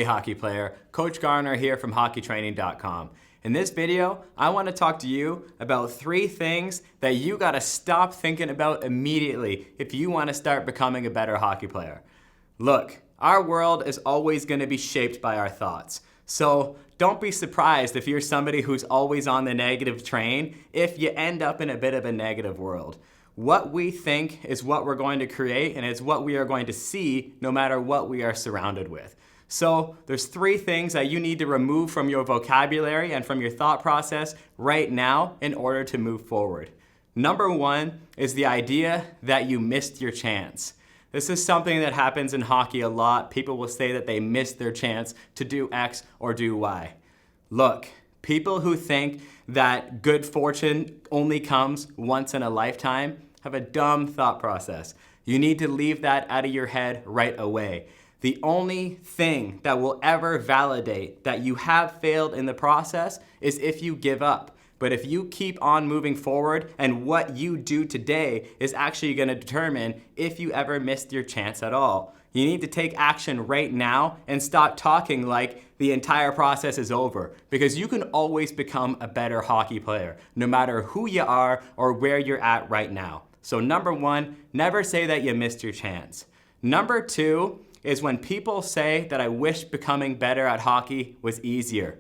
Hey hockey player, Coach Garner here from hockeytraining.com. In this video, I want to talk to you about 3 things that you got to stop thinking about immediately if you want to start becoming a better hockey player. Look, our world is always going to be shaped by our thoughts. So don't be surprised if you're somebody who's always on the negative train if you end up in a bit of a negative world. What we think is what we're going to create, and it's what we are going to see no matter what we are surrounded with. So there's 3 things that you need to remove from your vocabulary and from your thought process right now in order to move forward. Number 1 is the idea that you missed your chance. This is something that happens in hockey a lot. People will say that they missed their chance to do X or do Y. Look, people who think that good fortune only comes once in a lifetime have a dumb thought process. You need to leave that out of your head right away. The only thing that will ever validate that you have failed in the process is if you give up. But if you keep on moving forward, and what you do today is actually going to determine if you ever missed your chance at all. You need to take action right now and stop talking like the entire process is over, because you can always become a better hockey player, no matter who you are or where you're at right now. So number 1, never say that you missed your chance. Number 2 is when people say that I wish becoming better at hockey was easier.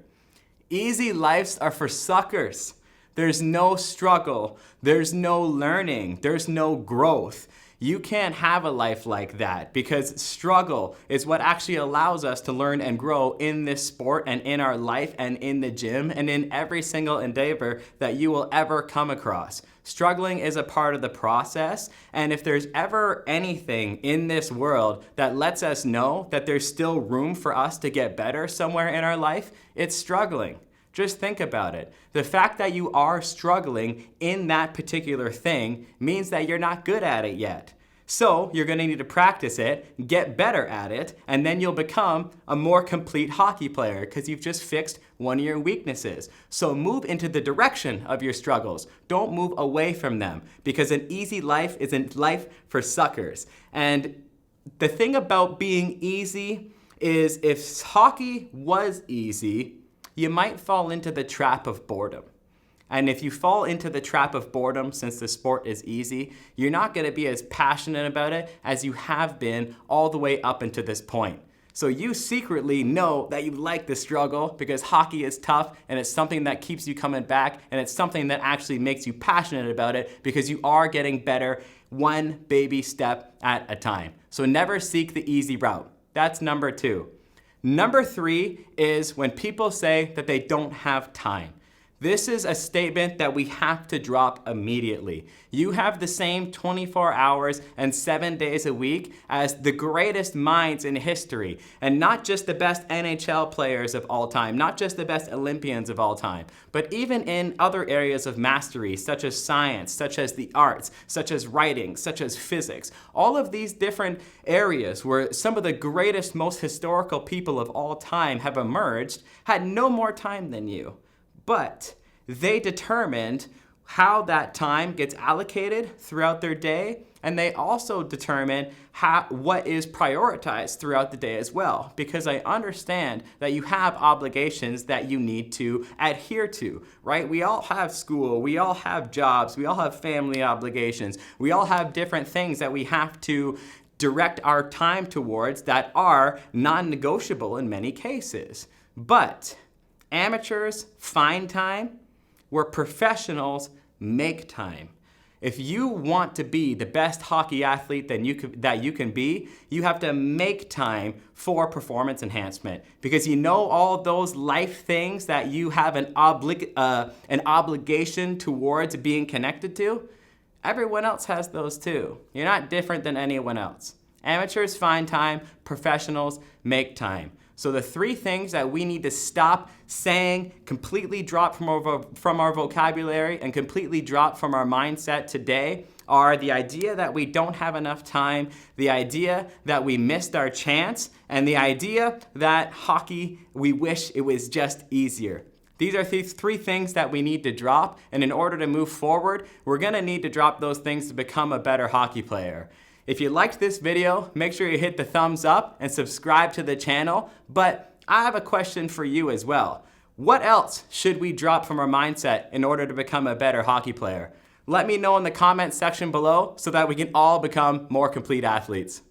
Easy lives are for suckers. There's no struggle, there's no learning, there's no growth. You can't have a life like that, because struggle is what actually allows us to learn and grow in this sport and in our life and in the gym and in every single endeavor that you will ever come across. Struggling is a part of the process, and if there's ever anything in this world that lets us know that there's still room for us to get better somewhere in our life, it's struggling. Just think about it. The fact that you are struggling in that particular thing means that you're not good at it yet. So you're going to need to practice it, get better at it, and then you'll become a more complete hockey player because you've just fixed one of your weaknesses. So move into the direction of your struggles. Don't move away from them, because an easy life is a life for suckers. And the thing about being easy is if hockey was easy, you might fall into the trap of boredom. And if you fall into the trap of boredom, since the sport is easy, you're not going to be as passionate about it as you have been all the way up until this point. So you secretly know that you like the struggle because hockey is tough and it's something that keeps you coming back, and it's something that actually makes you passionate about it because you are getting better one baby step at a time. So never seek the easy route. That's number 2. Number 3 is when people say that they don't have time. This is a statement that we have to drop immediately. You have the same 24 hours and 7 days a week as the greatest minds in history, and not just the best NHL players of all time, not just the best Olympians of all time, but even in other areas of mastery, such as science, such as the arts, such as writing, such as physics. All of these different areas where some of the greatest, most historical people of all time have emerged had no more time than you. But they determined how that time gets allocated throughout their day, and they also determine what is prioritized throughout the day as well, because I understand that you have obligations that you need to adhere to, right? We all have school, we all have jobs, we all have family obligations, we all have different things that we have to direct our time towards that are non-negotiable in many cases. But amateurs find time where professionals make time. If you want to be the best hockey athlete that you can be, you have to make time for performance enhancement, because you know all those life things that you have an obligation towards being connected to. Everyone else has those too. You're not different than anyone else. Amateurs find time, professionals make time. So the 3 things that we need to stop saying, completely drop from our vocabulary and completely drop from our mindset today are the idea that we don't have enough time, the idea that we missed our chance, and the idea that hockey, we wish it was just easier. These are 3 things that we need to drop, and in order to move forward, we're going to need to drop those things to become a better hockey player. If you liked this video, make sure you hit the thumbs up and subscribe to the channel. But I have a question for you as well. What else should we drop from our mindset in order to become a better hockey player? Let me know in the comments section below so that we can all become more complete athletes.